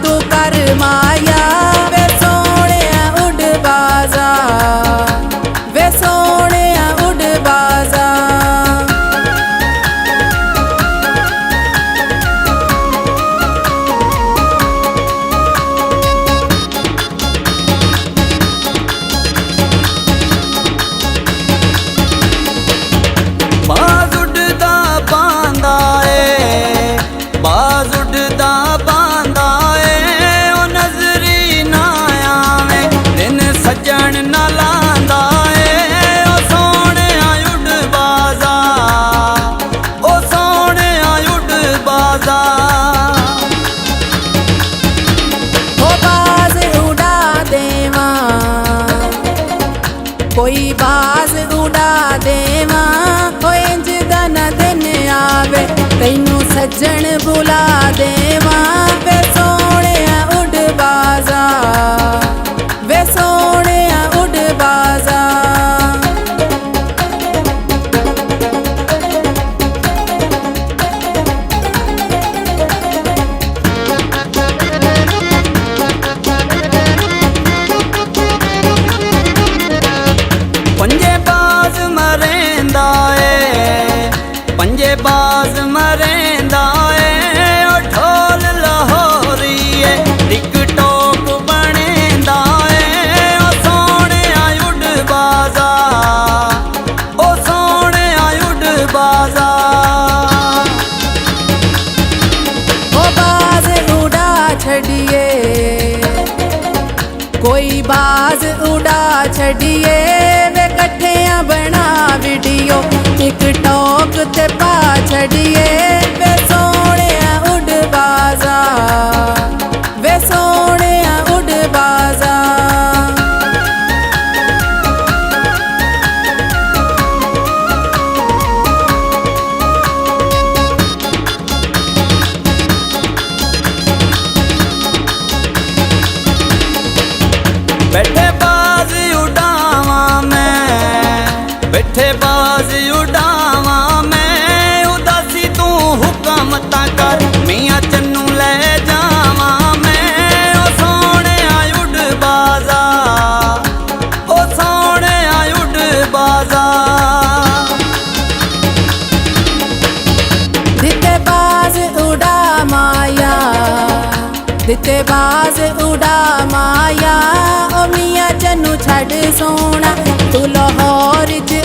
तू कर माया वे सोने उड़ बाजा वे सोने उड़ बाजा बाज उड़दा पांदा ए बाज उड़दा पांदा ए ओ नजरी ना आवे दिन सजन ना लांदा ए ओ सोने उड़ बाजा ओ सोने उड़ बाजा ओ बाज उड़ा देवा कोई बाज उड़ा देवा इंज दा न दिन आवे तैनू सज्जन बुला देवा वे सोने उड़ बाजा वे सोने उड़ बाजा पंजे बाज मरेंदा ए पंजे बाज मरेंदा ए ओ ढोल लाहौरी ए टिक टोक बनेंदा ए ओ सोने उड़ बाजा ओ सोने उड़ बाजा ओ बाज उड़ा छड़िए कोई बाज उड़ा छड़िए वे कट्ठियां बना वीडियो टिकटॉक ते पा छड़िए वे सोने उड़ बाजा वे सोने उड़ बाजा बैठे बाज उड़ावा मैं बैठे बाज उड़ावा मैं उदासी तू हुक्म ता कर मियां चन्नू ले जावा मैं ओ सोने उड़ बाजा ओ सोने उड़ बाजा दिते बाज उड़ा माया दिते बाज उड़ा माया ओ मियां चन्नू छड़ सोना तू लाहौर च